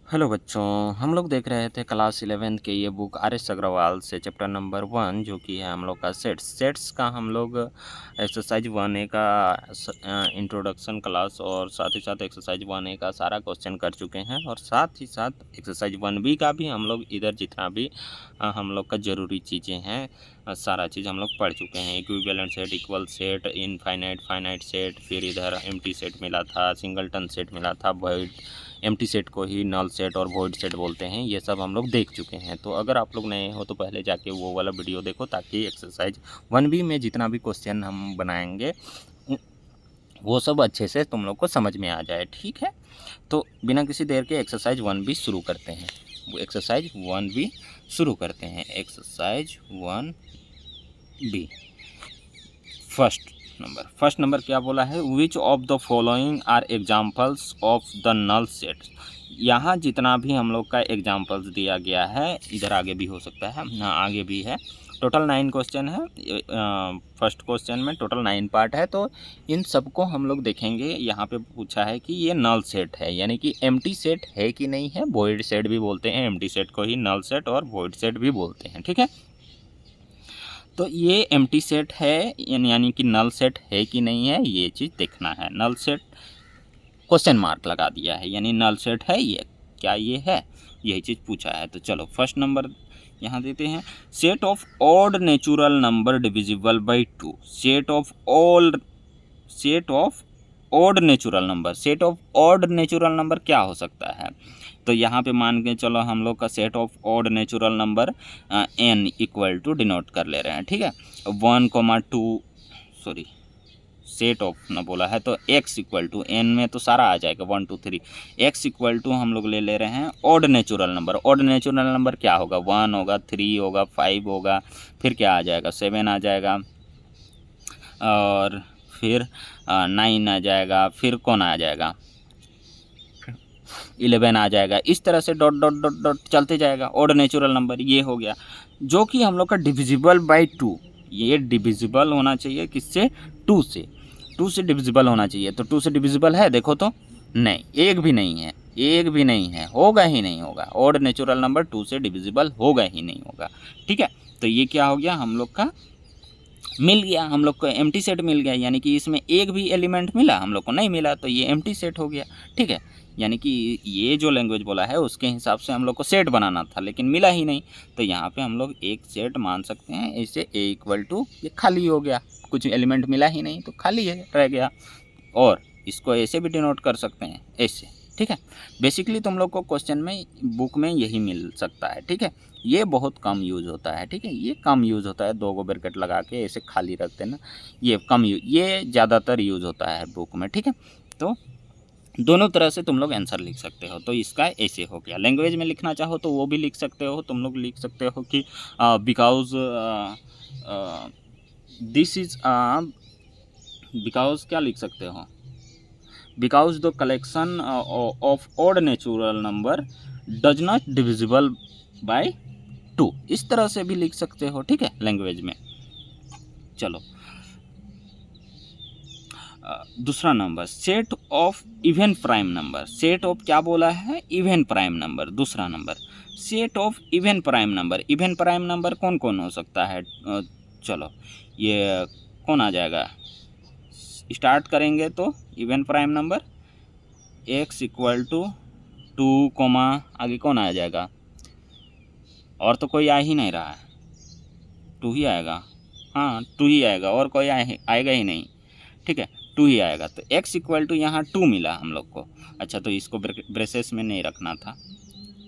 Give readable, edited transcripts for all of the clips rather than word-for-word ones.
Hello बच्चों, हम लोग देख रहे थे क्लास 11th के ये बुक आर एस अग्रवाल से चैप्टर नंबर 1 जो कि है हम लोग का सेट्स का हम लोग एक्सरसाइज 1A का इंट्रोडक्शन क्लास और साथ ही साथ एक्सरसाइज 1A का सारा क्वेश्चन कर चुके हैं और साथ ही साथ एक्सरसाइज 1B का भी हम लोग इधर जितना भी हम लोग का ज़रूरी चीज़ें हैं सारा चीज़ हम लोग पढ़ चुके हैं। Equivalent set, equal set, infinite, finite set, फिर इधर एम्प्टी सेट मिला था, सिंगलटन सेट मिला था, वॉइड एम्प्टी सेट को ही नल सेट और वॉइड सेट बोलते हैं। ये सब हम लोग देख चुके हैं। तो अगर आप लोग नए हो तो पहले जाके वो वाला वीडियो देखो ताकि एक्सरसाइज 1B में जितना भी क्वेश्चन हम बनाएंगे वो सब अच्छे से तुम लोग को समझ में आ जाए। ठीक है, तो बिना किसी देर के एक्सरसाइज 1B शुरू करते हैं। एक्सरसाइज 1B शुरू करते हैं। एक्सरसाइज 1B फर्स्ट नंबर क्या बोला है? Which of the following are examples of the null set. यहाँ जितना भी हम लोग का एग्जाम्पल्स दिया गया है, इधर आगे भी हो सकता है, हाँ आगे भी है। टोटल 9 क्वेश्चन है। फर्स्ट क्वेश्चन में टोटल 9 पार्ट है, तो इन सबको हम लोग देखेंगे। यहाँ पे पूछा है कि ये नल सेट है, यानी कि एम्प्टी सेट है कि नहीं है। वॉइड सेट भी बोलते हैं, एम्प्टी सेट को ही नल सेट और वॉइड सेट भी बोलते हैं। ठीक है, तो ये एम्प्टी सेट है यानी कि नल सेट है कि नहीं है, ये चीज़ देखना है। नल सेट क्वेश्चन मार्क लगा दिया है, यानी नल सेट है ये, क्या ये है, यही चीज़ पूछा है। तो चलो फर्स्ट नंबर यहाँ देते हैं। Set of odd natural number divisible by 2। Set of odd natural number, set of odd natural number क्या हो सकता है? तो यहाँ पे मान के चलो हम लोग का set of odd natural number n equal to denote कर ले रहे हैं। ठीक है, 1,2 सॉरी सेट ऑफ ना बोला है तो x इक्वल टू n में तो सारा आ जाएगा 1 2 3। x इक्वल टू हम लोग ले रहे हैं odd natural number. Odd natural number क्या होगा? 1 होगा, 3 होगा, 5 होगा, फिर क्या आ जाएगा? 7 आ जाएगा, और फिर 9 आ जाएगा, फिर कौन आ जाएगा? 11 आ जाएगा। इस तरह से डॉट डॉट डॉट डॉट चलते जाएगा। ऑड नेचुरल नंबर ये हो गया, जो कि हम लोग का डिविजिबल बाई 2। ये डिविजिबल होना चाहिए किससे? 2 से। 2 से डिविजिबल होना चाहिए। तो 2 से डिविजिबल है? देखो तो नहीं, एक भी नहीं है, एक भी नहीं है, होगा ही नहीं होगा। ऑड नेचुरल नंबर 2 से डिविजिबल होगा ही नहीं होगा। ठीक है, तो ये क्या हो गया? हम लोग का मिल गया, हम लोग को एम्प्टी सेट मिल गया, यानी कि इसमें एक भी एलिमेंट मिला, हम लोग को नहीं मिला, तो ये एम्प्टी सेट हो गया। ठीक है, यानी कि ये जो लैंग्वेज बोला है उसके हिसाब से हम लोग को सेट बनाना था, लेकिन मिला ही नहीं, तो यहाँ पे हम लोग एक सेट मान सकते हैं। ऐसे ए इक्वल टू ये खाली हो गया, कुछ एलिमेंट मिला ही नहीं तो खाली है, रह गया। और इसको ऐसे भी डिनोट कर सकते हैं, ऐसे। ठीक है, बेसिकली तुम लोग को क्वेश्चन में बुक में यही मिल सकता है। ठीक है, ये बहुत कम यूज़ होता है। ठीक है, ये कम यूज़ होता है, 2 ब्रैकेट लगा के ऐसे खाली रखते हैं ना, ये कम ये ज़्यादातर यूज़ होता है बुक में। ठीक है, तो दोनों तरह से तुम लोग आंसर लिख सकते हो। तो इसका ऐसे हो गया। लैंग्वेज में लिखना चाहो तो वो भी लिख सकते हो। तुम लोग लिख सकते हो कि बिकॉज दिस इज बिकॉज क्या लिख सकते हो? Because the collection of odd natural number does not divisible by 2, इस तरह से भी लिख सकते हो। ठीक है, लैंग्वेज में। चलो दूसरा number, set of even prime number. Set of क्या बोला है? Even prime number. दूसरा number set of even prime number. Even prime number कौन कौन हो सकता है? चलो ये कौन आ जाएगा? स्टार्ट करेंगे तो even prime number x equal to 2, आगे कौन आ जाएगा? और तो कोई आ ही नहीं रहा है, 2 ही आएगा। हाँ 2 ही आएगा, और कोई आएगा ही नहीं। ठीक है, 2 ही आएगा। तो x इक्वल टू यहाँ 2 मिला हम लोग को। अच्छा, तो इसको ब्रेसेस में नहीं रखना था,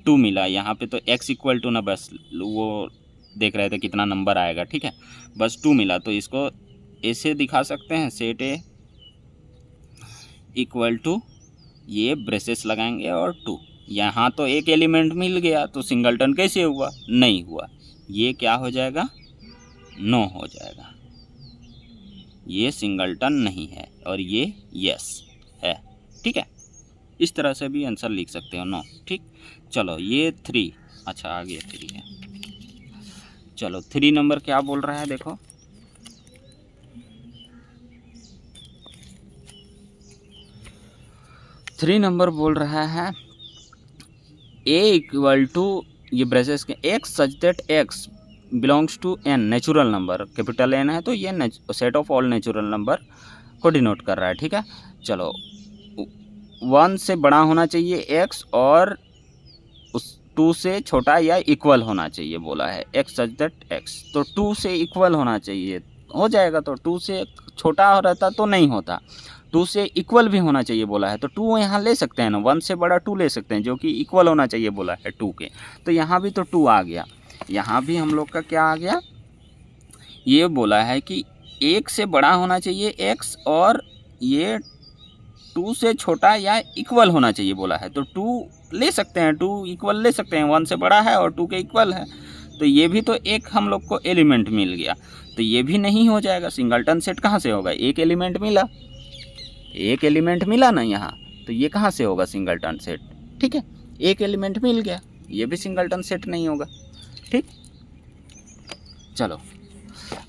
2 मिला यहाँ पे। तो x इक्वल टू ना, बस वो देख रहे थे कितना नंबर आएगा। ठीक है, बस 2 मिला, तो इसको ऐसे दिखा सकते हैं, सेट ए इक्वल टू, ये ब्रेसेस लगाएंगे और 2। यहाँ तो एक एलिमेंट मिल गया, तो सिंगलटन कैसे हुआ? नहीं हुआ। ये क्या हो जाएगा? नो हो जाएगा। ये सिंगलटन नहीं है और ये यस है। ठीक है, इस तरह से भी आंसर लिख सकते हो, नो। ठीक, चलो ये 3, अच्छा आगे 3 है। चलो 3 नंबर क्या बोल रहा है? देखो 3 नंबर बोल रहा है ए इक्वल टू, ये ब्रेसेस के, x such that x belongs to N natural number, capital N है तो ये set of all natural number को डिनोट कर रहा है, ठीक है। चलो, 1 से बड़ा होना चाहिए एक्स और उस 2 से छोटा या इक्वल होना चाहिए बोला है, एक्स सच दैट एक्स, तो 2 से इक्वल होना चाहिए, हो जाएगा। तो 2 से छोटा रहता तो नहीं होता, 2 से इक्वल भी होना चाहिए बोला है, तो 2 यहाँ ले सकते हैं ना, 1 से बड़ा 2 ले सकते हैं जो कि इक्वल होना चाहिए बोला है 2 के, तो यहाँ भी तो 2 आ गया। यहाँ भी हम लोग का क्या आ गया, ये बोला है कि 1 से बड़ा होना चाहिए x और ये 2 से छोटा या इक्वल होना चाहिए बोला है, तो 2 ले सकते हैं, 2 इक्वल ले सकते हैं, 1 से बड़ा है और 2 के इक्वल है, तो ये भी तो एक हम लोग को एलिमेंट मिल गया, तो ये भी नहीं हो जाएगा। सिंगलटन सेट कहाँ से होगा, एक एलिमेंट मिला, एक एलिमेंट मिला ना यहाँ, तो ये कहाँ से होगा सिंगलटन सेट, ठीक है, एक एलिमेंट मिल गया, ये भी सिंगलटन सेट नहीं होगा, ठीक। चलो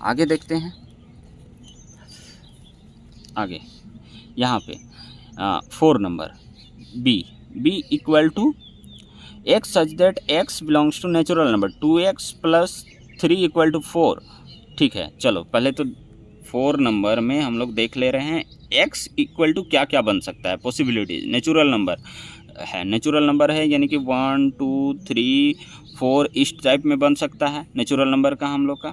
आगे देखते हैं, आगे यहाँ पे 4 number B equal to x such that x belongs to natural number 2x plus 3 equal to 4, ठीक है। चलो पहले तो 4 नंबर में हम लोग देख ले रहे हैं x इक्वल टू क्या क्या बन सकता है, पॉसिबिलिटीज, नेचुरल नंबर है, नेचुरल नंबर है यानी कि 1 2 3 4 इस टाइप में बन सकता है नेचुरल नंबर का हम लोग का,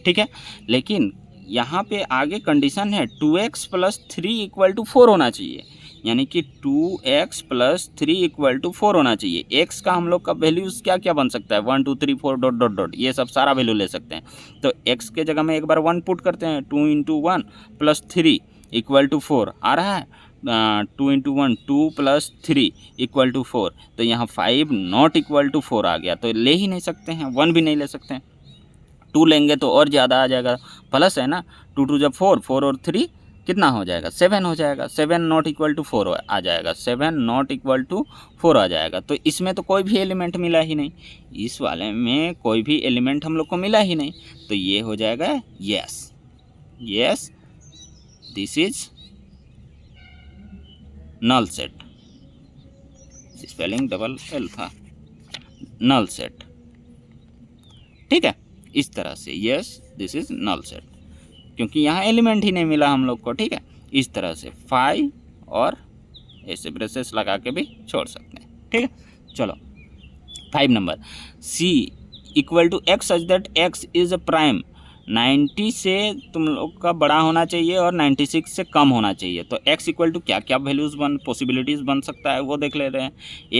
ठीक है। लेकिन यहाँ पे आगे कंडीशन है 2x प्लस 3 इक्वल टू 4 होना चाहिए, यानी कि 2x प्लस 3 इक्वल टू 4 होना चाहिए। x का हम लोग का वैल्यूज़ क्या क्या बन सकता है, 1 2 3 4 डॉट डॉट डॉट, ये सब सारा वैल्यू ले सकते हैं। तो x के जगह में एक बार 1 पुट करते हैं, 2 इंटू 1 प्लस 3 इक्वल टू 4 आ रहा है, 2 इंटू 1 2 प्लस 3 इक्वल टू 4, तो यहाँ 5 नॉट इक्वल टू 4 आ गया, तो ले ही नहीं सकते हैं, 1 भी नहीं ले सकते हैं। 2 लेंगे तो और ज़्यादा आ जाएगा, प्लस है ना, 2 2 जब 4 4 और 3 कितना हो जाएगा, 7 हो जाएगा, 7 नॉट इक्वल टू 4 आ जाएगा, 7 नॉट इक्वल टू 4 आ जाएगा। तो इसमें तो कोई भी एलिमेंट मिला ही नहीं, इस वाले में कोई भी एलिमेंट हम लोग को मिला ही नहीं, तो ये हो जाएगा yes, yes this is null set, spelling double L था, नल सेट, ठीक है। इस तरह से yes this is null set, क्योंकि यहाँ एलिमेंट ही नहीं मिला हम लोग को, ठीक है। इस तरह से 5 और ऐसे ब्रेसेस लगा के भी छोड़ सकते हैं, ठीक है। चलो 5 number C equal to x such that x is a prime, 90 से तुम लोग का बड़ा होना चाहिए और 96 से कम होना चाहिए, तो x इक्वल टू क्या क्या वैल्यूज़ पॉसिबिलिटीज़ बन सकता है वो देख ले रहे हैं।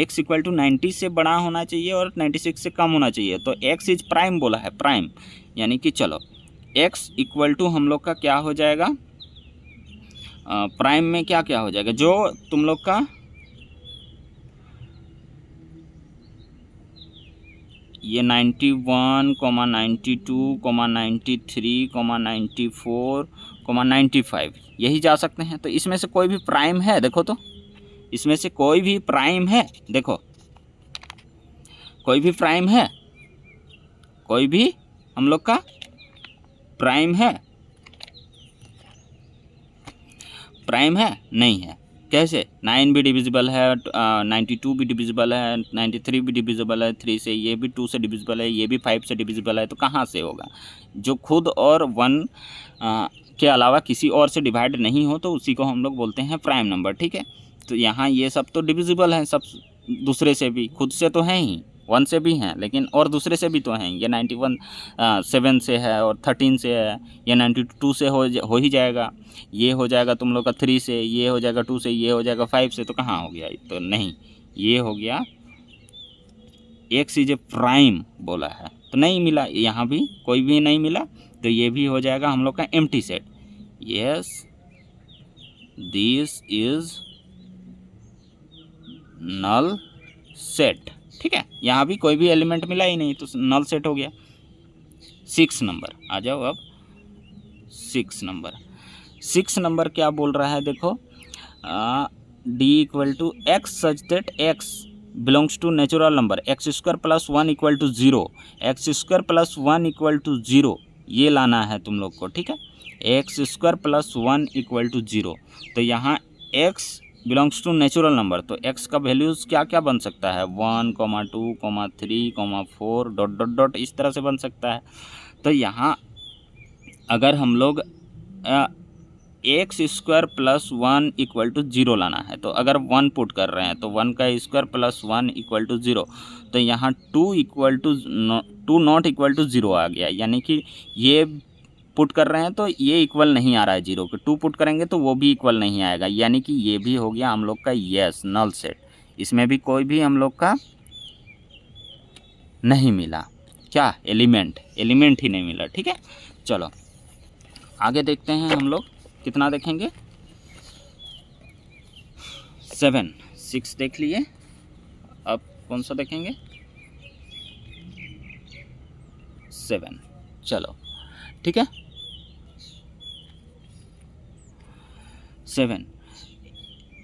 x इक्वल टू 90 से बड़ा होना चाहिए और 96 से कम होना चाहिए, तो x इज प्राइम बोला है, प्राइम यानी कि चलो x इक्वल टू हम लोग का क्या हो जाएगा, प्राइम में क्या क्या हो जाएगा, जो तुम लोग का ये 91, 92, 93, 94, 95 यही जा सकते हैं। तो इसमें से कोई भी प्राइम है, देखो तो इसमें से कोई भी प्राइम है, देखो कोई भी प्राइम है, कोई भी हम लोग का प्राइम है, प्राइम है नहीं है, कैसे 9 भी डिविजिबल है, 92 भी डिविजिबल है, 93 भी डिविजिबल है 3 से, ये भी 2 से डिविजिबल है, ये भी 5 से डिविजिबल है, तो कहाँ से होगा, जो खुद और 1 के अलावा किसी और से डिवाइड नहीं हो तो उसी को हम लोग बोलते हैं प्राइम नंबर, ठीक है। तो यहाँ ये सब तो डिविजिबल हैं, सब दूसरे से भी, खुद से तो हैं ही, 1 से भी हैं लेकिन और दूसरे से भी तो हैं, ये 91 7 से है और 13 से है, ये 92 से हो ही जाएगा, ये हो जाएगा तुम लोग का 3 से, ये हो जाएगा 2 से, ये हो जाएगा 5 से, तो कहाँ हो गया, तो नहीं, ये हो गया एक्स इज ए प्राइम बोला है, तो नहीं मिला, यहाँ भी कोई भी नहीं मिला, तो ये भी हो जाएगा हम लोग का empty set, yes this is null set, ठीक है। यहाँ भी कोई भी एलिमेंट मिला ही नहीं, तो नल सेट हो गया। 6 नंबर आ जाओ अब, 6 नंबर क्या बोल रहा है, देखो D equal to x such that x belongs to natural number x square plus 1 equal to 0, x square plus 1 equal to 0 ये लाना है तुम लोग को, ठीक है, x square plus 1 equal to 0, तो यहाँ x belongs to natural number, तो x का वैल्यूज़ क्या क्या बन सकता है, 1, 2, 3, 4 डॉट डॉट डॉट इस तरह से बन सकता है। तो यहाँ अगर हम लोग x square plus 1 equal to 0 लाना है, तो अगर 1 पुट कर रहे हैं तो 1 का स्क्वायर प्लस 1 इक्वल टू 0, तो यहाँ 2 equal to 2 not equal to 0 आ गया, यानी कि ये पुट कर रहे हैं तो ये इक्वल नहीं आ रहा है 0 के, 2 पुट करेंगे तो वो भी इक्वल नहीं आएगा, यानी कि ये भी हो गया हम लोग का यस नल सेट। इसमें भी कोई भी हम लोग का नहीं मिला, क्या एलिमेंट ही नहीं मिला। ठीक है, चलो आगे देखते हैं हम लोग, कितना देखेंगे 7, 6 देख लिए, अब कौन सा देखेंगे 7। चलो ठीक है, 7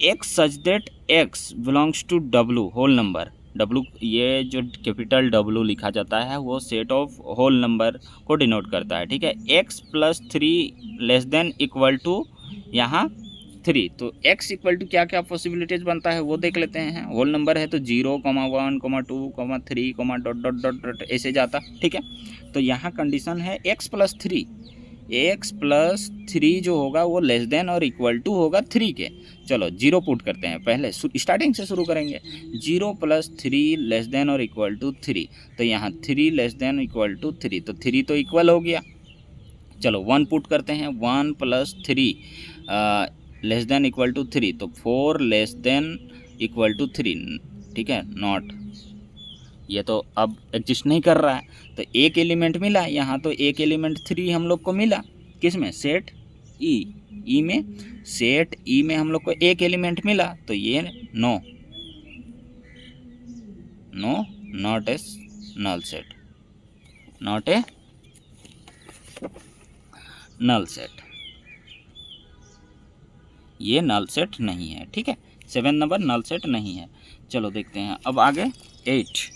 x such that x belongs to W whole number. W ये जो कैपिटल W लिखा जाता है वो सेट ऑफ होल नंबर को डिनोट करता है। ठीक है, x plus 3 less than equal to यहाँ 3, तो x इक्वल टू क्या क्या पॉसिबिलिटीज बनता है वो देख लेते हैं। होल नंबर है तो 0, 1, 2, 3, डॉट डॉट डॉट डॉट ऐसे जाता। ठीक है, तो यहाँ कंडीशन है x प्लस 3 जो होगा वो लेस देन और इक्वल टू होगा 3 के। चलो 0 पुट करते हैं, पहले स्टार्टिंग से शुरू करेंगे। 0 प्लस 3 लेस देन और इक्वल टू 3, तो यहाँ 3 लेस देन इक्वल टू 3, तो 3 तो इक्वल हो गया। चलो 1 पुट करते हैं, 1 plus 3 less than equal to 3, तो 4 लेस देन इक्वल टू 3। ठीक है, नॉट, ये तो अब एग्जिस्ट नहीं कर रहा है, तो एक एलिमेंट मिला यहाँ, तो एक एलिमेंट 3 हम लोग को मिला, किस में, सेट ई में, सेट ई में हम लोग को एक एलिमेंट मिला, तो ये no not a null set, not a null set, ये नल सेट नहीं है। ठीक है, 7 नंबर नल सेट नहीं है। चलो देखते हैं अब आगे 8,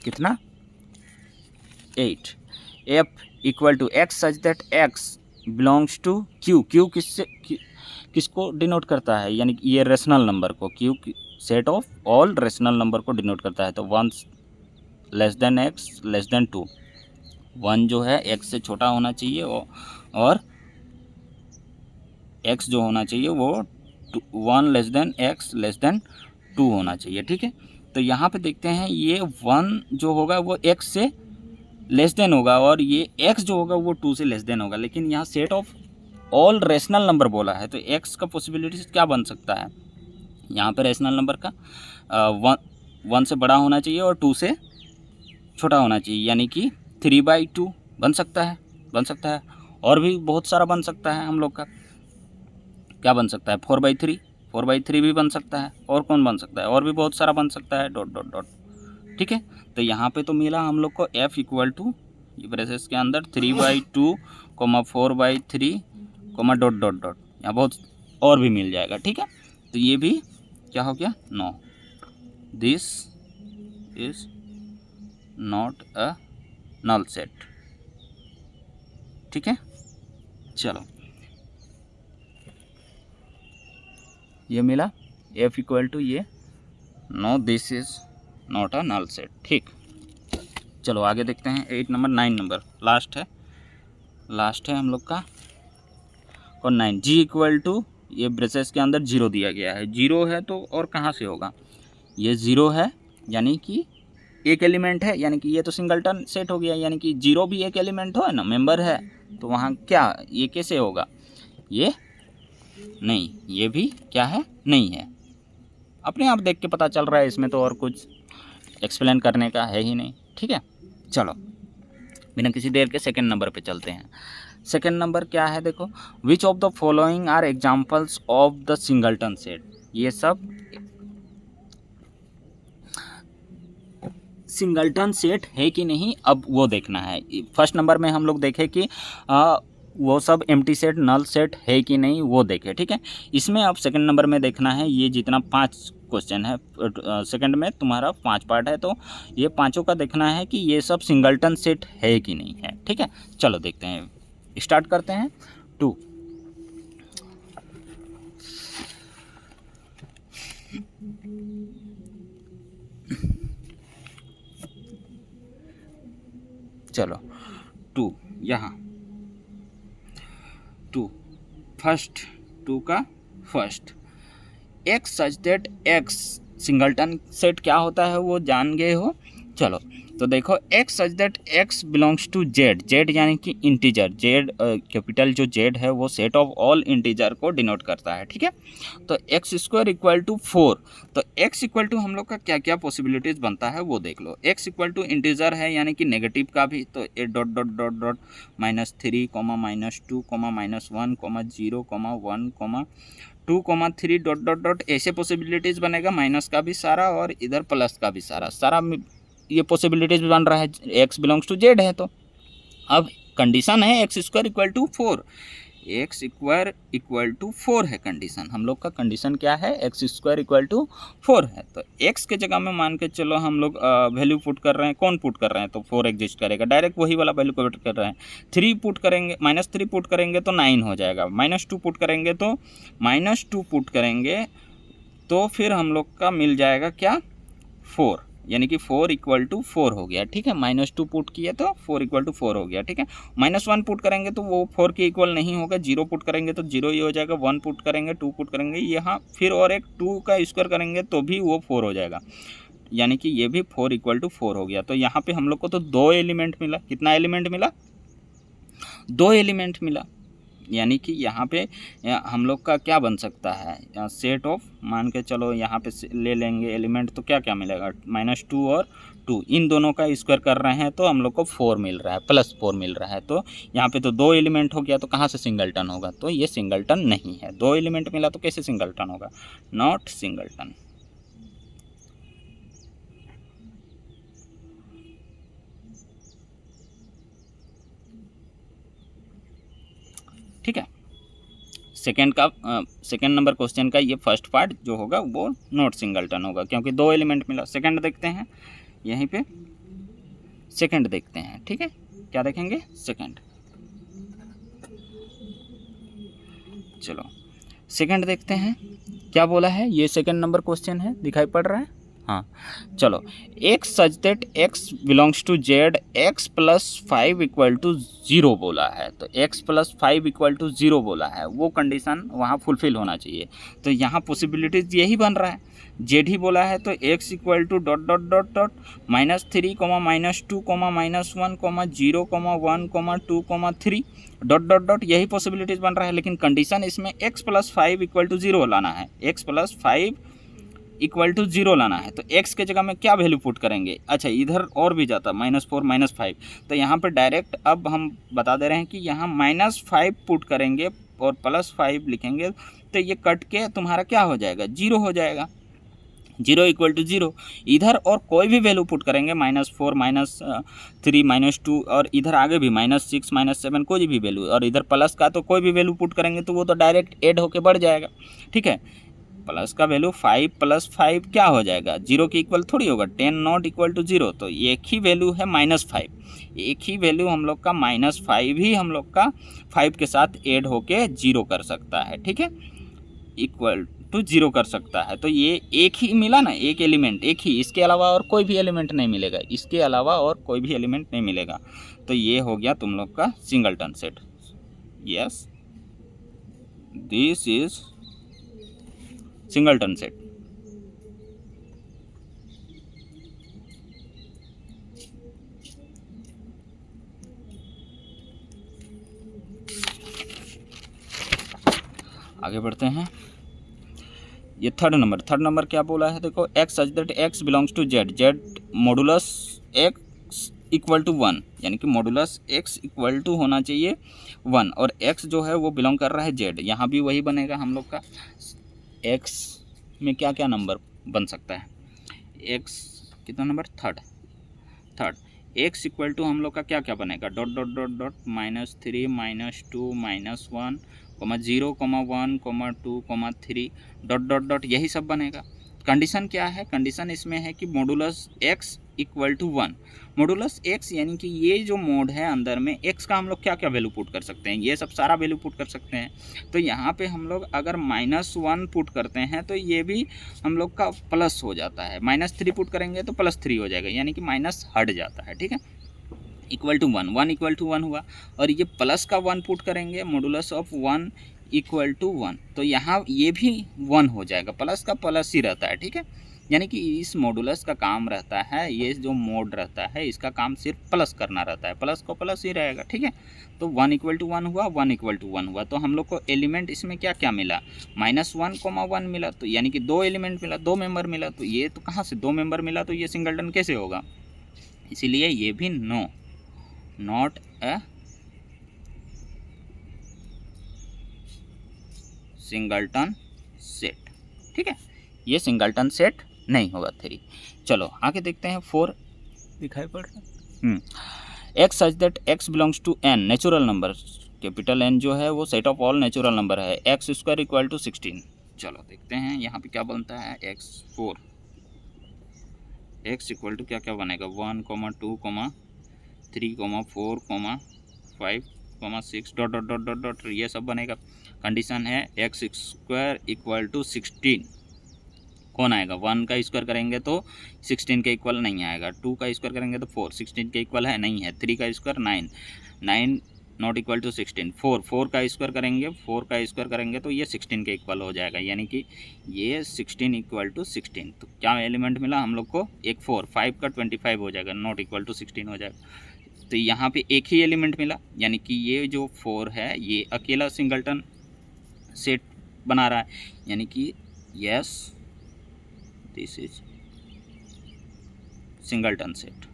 कितना 8 F equal to x such that x belongs to Q, Q किसको डिनोट करता है, यानी कि ये रेशनल नंबर को, Q set of all rational number को डिनोट करता है। तो 1 less than x less than 2, 1 जो है एक्स से छोटा होना चाहिए और एक्स जो होना चाहिए वो 1 less than x less than 2 होना चाहिए। ठीक है, तो यहाँ पे देखते हैं ये 1 जो होगा वो x से लेस देन होगा और ये x जो होगा वो 2 से लेस देन होगा, लेकिन यहाँ set of all rational number बोला है, तो x का पॉसिबिलिटीज क्या बन सकता है, यहाँ पे रेशनल नंबर का 1 से बड़ा होना चाहिए और 2 से छोटा होना चाहिए, यानी कि 3/2 बन सकता है, और भी बहुत सारा बन सकता है हम लोग का, क्या बन सकता है 4/3 भी बन सकता है, और कौन बन सकता है, और भी बहुत सारा बन सकता है, डॉट डॉट डॉट। ठीक है, तो यहाँ पे तो मिला हम लोग को f इक्वल टू ये ब्रेसेस के अंदर 3/2, 4/3, डॉट डॉट डॉट, यहाँ बहुत और भी मिल जाएगा। ठीक है, तो ये भी क्या हो गया, no, this is not a null set. ठीक है, चलो ये मिला f इक्वल टू ये no, this is not a null set. ठीक, चलो आगे देखते हैं 8 नंबर, 9 नंबर लास्ट है हम लोग का, और 9 g इक्वल टू ये ब्रेसेस के अंदर 0 दिया गया है, 0 है तो और कहाँ से होगा, ये 0 है यानी कि एक एलिमेंट है, यानी कि ये तो सिंगलटन सेट हो गया, यानी कि 0 भी एक एलिमेंट हो है ना, मेंबर है, तो वहाँ क्या ये कैसे होगा, ये नहीं, ये भी क्या है, नहीं है, अपने आप देख के पता चल रहा है, इसमें तो और कुछ एक्सप्लेन करने का है ही नहीं। ठीक है, चलो बिना किसी देर के सेकंड नंबर पे चलते हैं। सेकंड नंबर क्या है, देखो, which of the following are examples of the singleton set, ये सब सिंगलटन सेट है कि नहीं, अब वो देखना है। फर्स्ट नंबर में हम लोग देखें कि वो सब एम्प्टी सेट नल सेट है कि नहीं, वो देखें। ठीक है, इसमें अब सेकंड नंबर में देखना है, ये जितना 5 क्वेश्चन है, सेकंड में तुम्हारा 5 पार्ट है, तो ये पांचों का देखना है कि ये सब सिंगलटन सेट है कि नहीं है। ठीक है, चलो देखते हैं, स्टार्ट करते हैं। 2 चलो 2 यहाँ 2 फर्स्ट 2 का first x such that x singleton set क्या होता है वो जान गए हो। चलो तो देखो x such that x belongs to Z, Z यानी कि इंटीजर, जेड कैपिटल जो जेड है वो सेट ऑफ ऑल इंटीजर को डिनोट करता है, ठीक है। तो एक्स स्क्वायर इक्वल टू 4, तो एक्स इक्वल टू हम लोग का क्या क्या पॉसिबिलिटीज़ बनता है वो देख लो। एक्स इक्वल टू इंटीजर है यानी कि नेगेटिव का भी, तो ए dot dot dot dot -3, -2, -1, 0, 1, 2, 3 dot dot dot ऐसे पॉसिबिलिटीज़ बनेगा, माइनस का भी सारा और इधर प्लस का भी सारा ये पॉसिबिलिटीज़ बन रहा है, एक्स बिलोंग्स टू जेड है। तो अब कंडीशन है x square equal to 4, x square equal to 4 है कंडीशन, हम लोग का कंडीशन क्या है, एक्स स्क्वायर इक्वल टू 4 है। तो एक्स के जगह में मान के चलो हम लोग वैल्यू पुट कर रहे हैं, कौन पुट कर रहे हैं, तो 4 एग्जिस्ट करेगा, डायरेक्ट वही वाला वैल्यू पुट कर रहे हैं। 3 पुट करेंगे, -3 पुट करेंगे तो 9 हो जाएगा, -2 पुट करेंगे तो -2 पुट करेंगे तो फिर हम लोग का मिल जाएगा क्या, 4, यानी कि 4 इक्वल टू 4 हो गया, ठीक है। -2 पुट किए तो 4 इक्वल टू 4 हो गया, ठीक है। -1 पुट करेंगे तो वो 4 के इक्वल नहीं होगा, 0 पुट करेंगे तो 0 ही हो जाएगा, 1 पुट करेंगे, 2 पुट करेंगे यहाँ, फिर और एक 2 का स्क्वायर करेंगे तो भी वो 4 हो जाएगा, यानी कि ये भी 4 इक्वल टू 4 हो गया। तो यहाँ पे हम लोग को तो 2 एलिमेंट मिला, कितना एलिमेंट मिला, 2 एलिमेंट मिला, यानी कि यहाँ पे हम लोग का क्या बन सकता है, सेट ऑफ, मान के चलो यहाँ पे ले लेंगे एलिमेंट तो क्या क्या मिलेगा, -2 और 2, इन दोनों का स्क्वायर कर रहे हैं तो हम लोग को 4 मिल रहा है, +4 मिल रहा है। तो यहाँ पे तो 2 एलिमेंट हो गया, तो कहाँ से सिंगलटन होगा, तो ये सिंगलटन नहीं है, 2 एलिमेंट मिला तो कैसे सिंगलटन होगा, नॉट सिंगलटन। ठीक है, सेकेंड नंबर क्वेश्चन का ये फर्स्ट पार्ट जो होगा वो नॉट सिंगलटन होगा क्योंकि 2 एलिमेंट मिला। सेकंड देखते हैं, यहीं पे सेकंड देखते हैं, ठीक है, क्या देखेंगे, सेकंड, चलो सेकंड देखते हैं क्या बोला है, ये सेकंड नंबर क्वेश्चन है, दिखाई पड़ रहा है, हाँ चलो, x such that x belongs to Z, x + 5 equal to 0 बोला है, तो एक्स + 5 इक्वल टू 0 बोला है, वो कंडीशन वहाँ फुलफिल होना चाहिए। तो यहाँ पॉसिबिलिटीज़ यही बन रहा है, जेड ही बोला है तो x equal to dot dot dot dot -3, -2, -1, -0, 1, 2, 3 dot dot dot, यही पॉसिबिलिटीज़ बन रहा है। लेकिन कंडीशन इसमें एक्स + 5 इक्वल टू 0 लाना है, एक्स + 5 इक्वल टू 0 लाना है। तो x के जगह में क्या वैल्यू पुट करेंगे, अच्छा इधर और भी जाता -4 -5, तो यहाँ पे डायरेक्ट अब हम बता दे रहे हैं कि यहाँ -5 पुट करेंगे और +5 लिखेंगे तो ये कट के तुम्हारा क्या हो जाएगा, 0 हो जाएगा, 0 इक्वल टू 0। इधर और कोई भी वैल्यू पुट करेंगे, -4 -3 -2 और इधर आगे भी -6 -7 कोई भी वैल्यू, और इधर प्लस का तो कोई भी वैल्यू पुट करेंगे तो वो तो डायरेक्ट ऐड होके बढ़ जाएगा, ठीक है। प्लस का वैल्यू 5 + 5 क्या हो जाएगा, 0 के इक्वल थोड़ी होगा, 10 नॉट इक्वल टू 0, तो एक ही वैल्यू है -5, एक ही वैल्यू हम लोग का -5 ही हम लोग का 5 के साथ ऐड होके 0 कर सकता है, ठीक है, इक्वल टू 0 कर सकता है। तो ये एक ही मिला ना, एक एलिमेंट, एक ही, इसके अलावा और कोई भी एलिमेंट नहीं मिलेगा, इसके अलावा और कोई भी एलिमेंट नहीं मिलेगा। तो ये हो गया तुम लोग का singleton set, yes this is singleton set. आगे बढ़ते हैं, ये थर्ड नंबर क्या बोला है, देखो x such that x belongs to Z, Z modulus x equal to 1, यानी कि मॉडुलस एक्स इक्वल टू होना चाहिए 1, और एक्स जो है वो बिलोंग कर रहा है जेड, यहाँ भी वही बनेगा हम लोग का। एक्स में क्या क्या नंबर बन सकता है, एक्स कितना number, third, x equal to हम लोग का क्या क्या बनेगा, dot dot dot dot -3 -2 -1, 0, 1, 2, 3 dot dot dot, यही सब बनेगा। कंडीशन क्या है, कंडीशन इसमें है कि modulus x equal to 1, modulus x यानी कि ये जो मोड है अंदर में एक्स का हम लोग क्या क्या वैल्यू पुट कर सकते हैं, ये सब सारा वैल्यू पुट कर सकते हैं। तो यहाँ पे हम लोग अगर -1 पुट करते हैं तो ये भी हम लोग का प्लस हो जाता है, -3 पुट करेंगे तो +3 हो जाएगा, यानी कि माइनस हट जाता है, ठीक है। इक्वल टू 1, 1 इक्वल टू 1 हुआ, और ये प्लस का 1 पुट करेंगे, मॉडुलस ऑफ 1 इक्वल टू 1, तो यहाँ ये भी 1 हो जाएगा, प्लस का प्लस ही रहता है, ठीक है। यानी कि इस मॉडुलस का काम रहता है, ये जो मोड रहता है इसका काम सिर्फ प्लस करना रहता है, प्लस को प्लस ही रहेगा, ठीक है। तो 1 इक्वल टू 1 हुआ, 1 इक्वल टू 1 हुआ, तो हम लोग को एलिमेंट इसमें क्या क्या मिला, -1, 1 मिला, तो यानी कि 2 एलिमेंट मिला, 2 मेंबर मिला, तो ये तो कहाँ से 2 मेंबर मिला, तो ये सिंगलटन कैसे होगा, इसीलिए ये भी no, not a singleton set, ठीक है, ये सिंगलटन सेट नहीं होगा 3। चलो आगे देखते हैं 4, दिखाई पड़ रहा है, x such that x belongs to N natural number, capital N जो है वो set of all natural number है, एक्स स्क्वायर इक्वल टू 16। चलो देखते हैं यहाँ पे क्या बनता है, x4 एक्स इक्वल टू क्या क्या बनेगा, 1, 2, 3, 4, 5, 6 dot dot dot dot dot, ये सब बनेगा। कंडीशन है एक्स स्क्वायर इक्वल टू 16, कौन आएगा, 1 का स्क्वायर करेंगे तो 16 के इक्वल नहीं आएगा, 2 का स्क्वायर करेंगे तो 4, 16 के इक्वल है नहीं है, 3 का स्क्वायर 9, 9 नॉट इक्वल टू 16, 4 का स्क्वायर करेंगे, 4 का स्क्वायर करेंगे तो ये 16 के इक्वल हो जाएगा, यानी कि ये 16 इक्वल टू 16। तो क्या एलिमेंट मिला हम लोग को, एक 4, 5 का 25 हो जाएगा, नॉट इक्वल टू 16 हो जाएगा। तो यहाँ पे एक ही एलिमेंट मिला, यानी कि ये जो 4 है ये अकेला सिंगलटन सेट बना रहा है, यानी कि yes this is singleton set,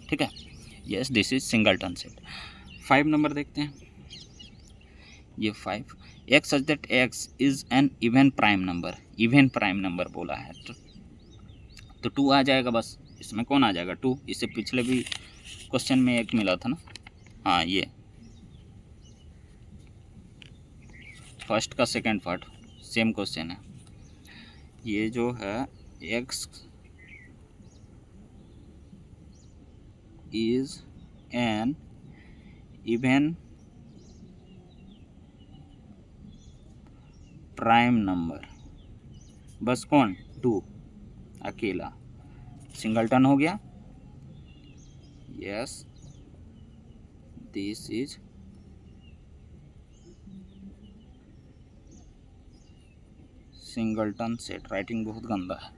ठीक है, yes this is singleton set. 5 number देखते हैं, ये 5, x such that x is an even prime number, even prime number बोला है तो 2 आ जाएगा, बस इसमें कौन आ जाएगा 2, इससे पिछले भी क्वेश्चन में एक मिला था ना, हाँ ये फर्स्ट का सेकंड पार्ट सेम क्वेश्चन है, ये जो है x is an even prime number, बस कौन 2 अकेला, सिंगलटन हो गया, yes this is singleton set, writing बहुत गंदा है,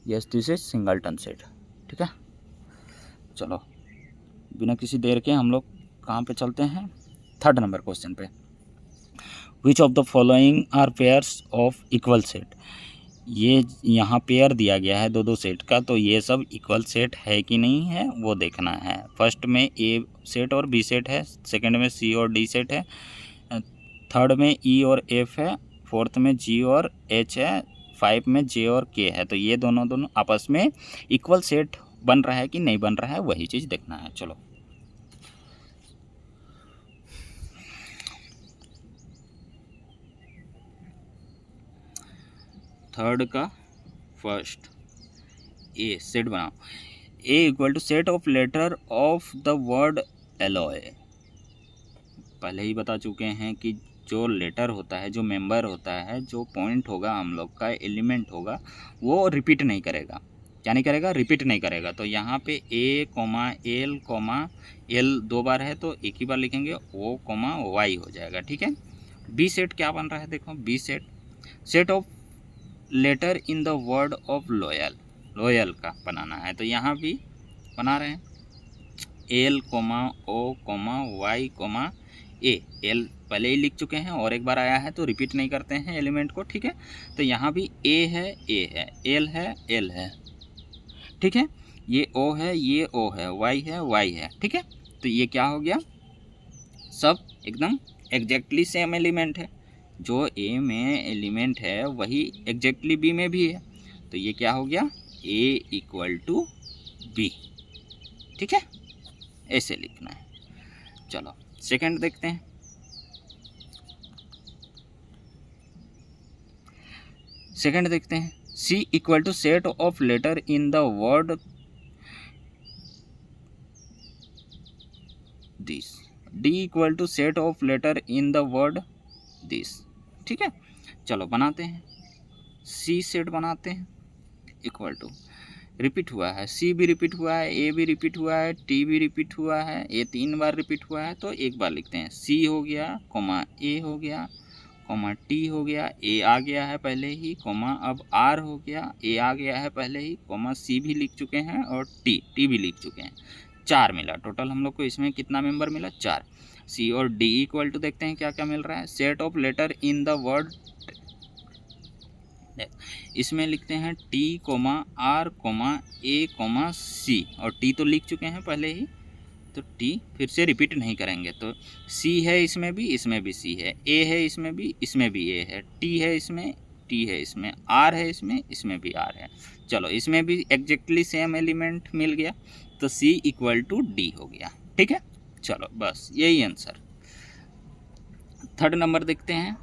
yes this is singleton set, ठीक है। चलो बिना किसी देर के हम लोग कहाँ पे चलते हैं, 3rd नंबर क्वेश्चन पे, which of the following are pairs of equal set, ये यहाँ पेयर दिया गया है 2-2 सेट का, तो ये सब इक्वल सेट है कि नहीं है वो देखना है। फर्स्ट में ए सेट और बी सेट है, सेकंड में सी और डी सेट है, थर्ड में ई और एफ है, फोर्थ में जी और एच है, 5 में जे और के है, तो ये दोनों आपस में इक्वल सेट बन रहा है कि नहीं बन रहा है वही चीज़ देखना है। चलो थर्ड का फर्स्ट ए सेट बनाओ, A equal to set of letter of the word alloy, पहले ही बता चुके हैं कि जो लेटर होता है, जो मेंबर होता है, जो पॉइंट होगा हम लोग का, एलिमेंट होगा, वो रिपीट नहीं करेगा, क्या नहीं करेगा, रिपीट नहीं करेगा। तो यहाँ पे ए एल 2 बार है तो एक ही बार लिखेंगे, ओ वाई हो जाएगा, ठीक है। बी सेट क्या बन रहा है, देखो B set, set of letter in the word of loyal, loyal का बनाना है, तो यहाँ भी बना रहे हैं, L O Y A, L पहले ही लिख चुके हैं और एक बार आया है तो रिपीट नहीं करते हैं एलिमेंट को, ठीक है। तो यहाँ भी ए है, एल है, एल है, ठीक है, ये ओ है, ये ओ है, वाई है, ठीक है। तो ये क्या हो गया, सब एकदम एग्जैक्टली सेम एलिमेंट है, जो ए में एलिमेंट है वही एग्जैक्टली बी में भी है, तो ये क्या हो गया, ए इक्वल टू बी, ठीक है, ऐसे लिखना है। चलो सेकंड देखते हैं, C equal to set of letter in the word this, D equal to set of letter in the word this, ठीक है। चलो बनाते हैं, सी सेट बनाते हैं इक्वल टू रिपीट हुआ है, सी भी रिपीट हुआ है, ए भी रिपीट हुआ है, टी भी रिपीट हुआ है, ए 3 बार रिपीट हुआ है, तो एक बार लिखते हैं। सी हो गया, कोमा ए हो गया, कोमा टी हो गया, ए आ गया है पहले ही, कोमा अब आर हो गया, ए आ गया है पहले ही, कोमा सी भी लिख चुके हैं और टी भी लिख चुके हैं। 4 मिला टोटल हम लोग को। इसमें कितना मेंबर मिला? 4। सी और डी इक्वल टू देखते हैं क्या क्या मिल रहा है। Set of letter in the word, इसमें लिखते हैं T comma R comma A comma C, और टी तो लिख चुके हैं पहले ही, तो टी फिर से रिपीट नहीं करेंगे। तो सी है इसमें भी सी है, ए है इसमें भी ए है, टी है इसमें, टी है इसमें, आर है इसमें भी आर है। चलो इसमें भी एग्जैक्टली सेम एलिमेंट मिल गया, तो सी इक्वल टू डी हो गया। ठीक है, चलो बस यही आंसर। थर्ड नंबर देखते हैं,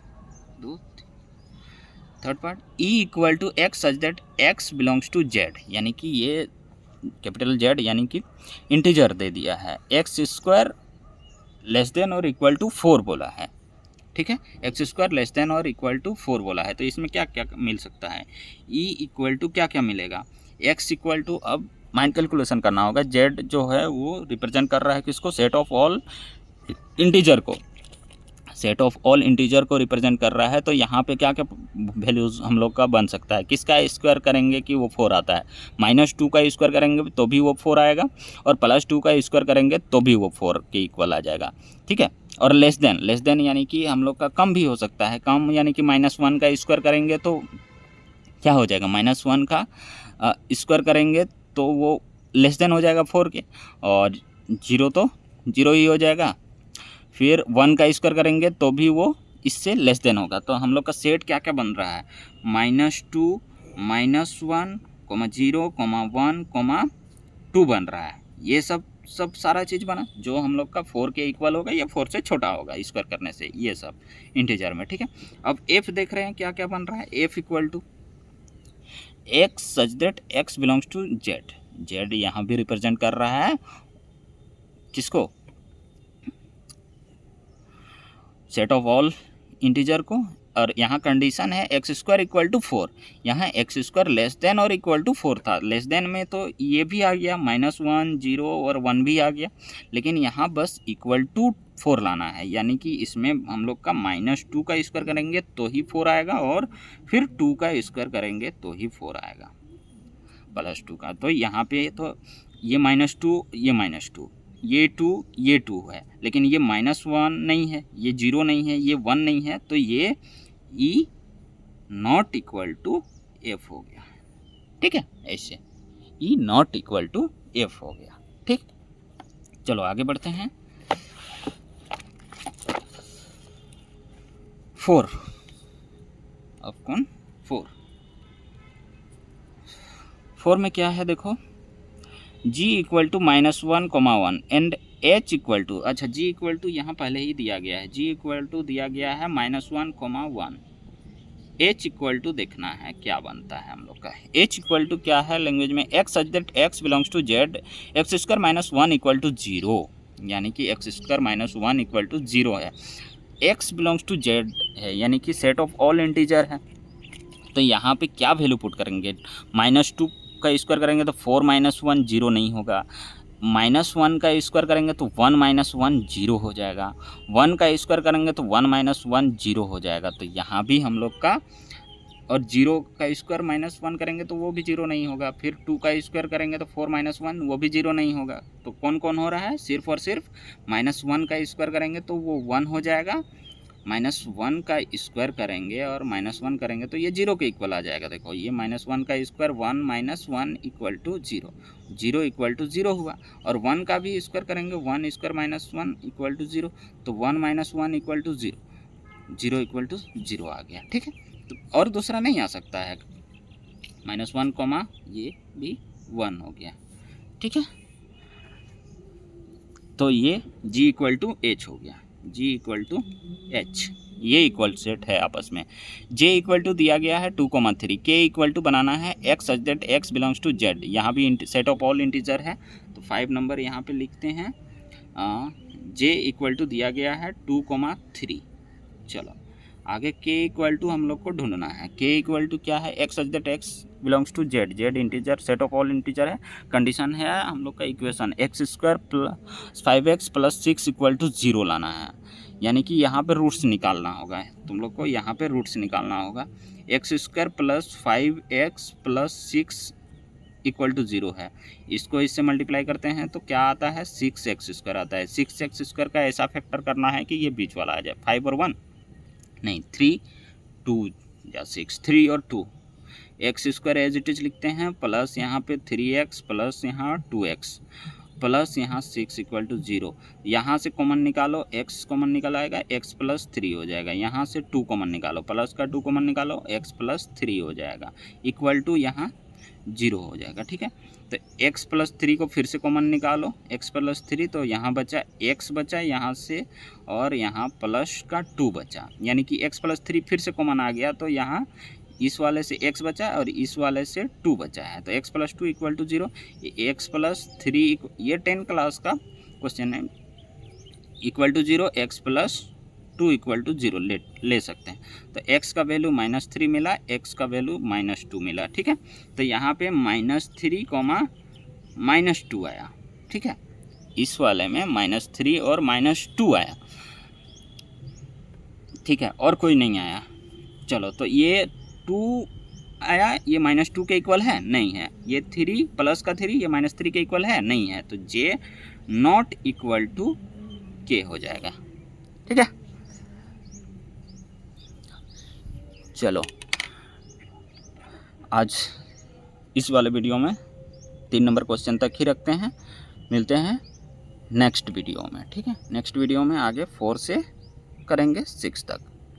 third part, E equal to x such that x belongs to Z, यानी कि ये कैपिटल जेड यानी कि इंटीजर दे दिया है, एक्स स्क्वायर लेस देन और इक्वल टू 4 बोला है। ठीक है, एक्स स्क्वायर लेस देन और इक्वल टू 4 बोला है, तो इसमें क्या क्या मिल सकता है? ई इक्वल टू क्या क्या मिलेगा? एक्स इक्वल टू, अब माइंड कैलकुलेशन करना होगा, जेड जो है वो रिप्रेजेंट कर रहा है किसको? सेट ऑफ ऑल इंटीजर को, सेट ऑफ ऑल इंटीजर को रिप्रेजेंट कर रहा है। तो यहाँ पे क्या क्या वैल्यूज़ हम लोग का बन सकता है? किसका स्क्वायर करेंगे कि वो 4 आता है? -2 का स्क्वायर करेंगे तो भी वो 4 आएगा, और +2 का स्क्वायर करेंगे तो भी वो 4 के इक्वल आ जाएगा। ठीक है, और लेस देन यानी कि हम लोग का कम भी हो सकता है। कम यानी कि -1 का स्क्वायर करेंगे तो क्या हो जाएगा? -1 का स्क्वायर करेंगे तो वो लेस देन हो जाएगा 4 के, और 0 तो 0 ही हो जाएगा। फिर 1 का स्क्वायर करेंगे तो भी वो इससे लेस देन होगा। तो हम लोग का सेट क्या क्या बन रहा है? -2, -1, -0, -1, -2 बन रहा है। ये सब सारा चीज़ बना जो हम लोग का 4 के इक्वल होगा या 4 से छोटा होगा स्क्वायर करने से, ये सब इंटीजर में। ठीक है, अब एफ देख रहे हैं क्या क्या बन रहा है। F equal to x such that x belongs to Z, Z यहाँ भी रिप्रेजेंट कर रहा है किसको? सेट ऑफ ऑल इंटीजर को, और यहाँ कंडीशन है एक्स स्क्वायर इक्वल टू 4, यहाँ एक्स स्क्वायर लेस देन और इक्वल टू 4 था। लेस देन में तो ये भी आ गया, -1, 0 और 1 भी आ गया, लेकिन यहाँ बस इक्वल टू 4 लाना है, यानी कि इसमें हम लोग का -2 का स्क्वायर करेंगे तो ही 4 आएगा, और फिर 2 का स्क्वायर करेंगे तो ही 4 आएगा, +2 का। तो यहाँ पे तो ये -2, ये 2 है, लेकिन ये -1 नहीं है, ये 0 नहीं है, ये 1 नहीं है, तो ये ई नॉट इक्वल टू एफ हो गया। ठीक है, ऐसे ई नॉट इक्वल टू एफ हो गया। ठीक, चलो आगे बढ़ते हैं। 4 अब कौन 4 में क्या है देखो, g equal to -1, and h equal to, अच्छा g इक्वल टू यहाँ पहले ही दिया गया है, g इक्वल टू दिया गया है -1, h इक्वल टू देखना है क्या बनता है हम लोग का। h इक्वल टू क्या है लैंग्वेज में? x such that x belongs to z, x square -1 equal to 0, यानी कि एक्स स्क्वायर -1 इक्वल टू 0 है। x बिलोंग्स टू z है, यानी कि सेट ऑफ ऑल इंटीजर है। तो यहाँ पे क्या वैल्यू पुट करेंगे? -2 का स्क्वायर करेंगे तो 4 -1 0 नहीं होगा, -1 का स्क्वायर करेंगे तो 1 -1 0 हो जाएगा, 1 का स्क्वायर करेंगे तो 1 -1 0 हो जाएगा। तो यहाँ भी हम लोग का, और 0 का स्क्वायर -1 करेंगे तो वो भी 0 नहीं होगा, फिर 2 का स्क्वायर करेंगे तो 4 -1 वो भी 0 नहीं होगा। तो कौन कौन हो रहा है? सिर्फ और सिर्फ -1 का स्क्वायर करेंगे तो वो 1 हो जाएगा, -1 का स्क्वायर करेंगे और -1 करेंगे तो ये 0 के इक्वल आ जाएगा। देखो ये -1 का square 1 -1 equal to 0, 0 equal to 0 हुआ, और 1 का भी स्क्वायर करेंगे 1 स्क्वायर -1 इक्वल टू 0, तो 1 -1 इक्वल टू 0, 0 इक्वल टू 0 आ गया। ठीक है, तो और दूसरा नहीं आ सकता है, -1, ये भी 1 हो गया। ठीक है, तो ये g इक्वल टू h हो गया, g इक्वल टू h, ये इक्वल सेट है आपस में। j इक्वल टू दिया गया है 2,3, k इक्वल टू बनाना है x such that x belongs to z, यहाँ भी सेट ऑफ ऑल इंटीजर है, तो 5 नंबर यहाँ पे लिखते हैं। j इक्वल टू दिया गया है 2,3। चलो आगे k इक्वल टू हम लोग को ढूंढना है। k इक्वल टू क्या है? x such that x belongs to Z, Z integer, set of all integer है। कंडीशन है हम लोग का इक्वेशन x² + 5x + 6 = 0 लाना है, यानी कि यहाँ पे रूट्स निकालना होगा, तुम लोग को यहाँ पे रूट्स निकालना होगा। x² + 5x + 6 = 0 है, इसको इससे मल्टीप्लाई करते हैं तो क्या आता है 6x² आता है। 6x² का ऐसा फैक्टर करना है कि ये बीच वाला आ जाए, 5 और 1 नहीं 3 2 या 6, 3 और 2, x² एज इट इज लिखते हैं, प्लस यहाँ पे 3x प्लस यहाँ 2x प्लस यहाँ 6 = 0। यहाँ से कॉमन निकालो, x कॉमन निकल आएगा, x + 3 हो जाएगा। यहाँ से 2 कॉमन निकालो, प्लस का 2 कॉमन निकालो, x + 3 हो जाएगा, इक्वल टू यहाँ 0 हो जाएगा। ठीक है, तो x + 3 को फिर से कॉमन निकालो, x + 3, तो यहाँ बचा x बचा यहाँ से, और यहाँ प्लस का 2 बचा, यानी कि x + 3 फिर से कॉमन आ गया, तो यहाँ इस वाले से x बचा और इस वाले से 2 बचा है, तो x + 2 = 0। x + 3, ये 10 क्लास का क्वेश्चन है, = 0, x + 2 = 0 ले सकते हैं। तो x का वैल्यू -3 मिला, x का वैल्यू -2 मिला। ठीक है, तो यहाँ पे -3, -2 आया। ठीक है, इस वाले में -3 और -2 आया। ठीक है, और कोई नहीं आया। चलो, तो ये 2 आया, ये -2 के इक्वल है नहीं है, ये 3 प्लस का 3 ये -3 के इक्वल है नहीं है, तो j not equal to k हो जाएगा। ठीक है, चलो आज इस वाले वीडियो में 3 नंबर क्वेश्चन तक ही रखते हैं, मिलते हैं नेक्स्ट वीडियो में। ठीक है, नेक्स्ट वीडियो में आगे 4 से करेंगे 6 तक।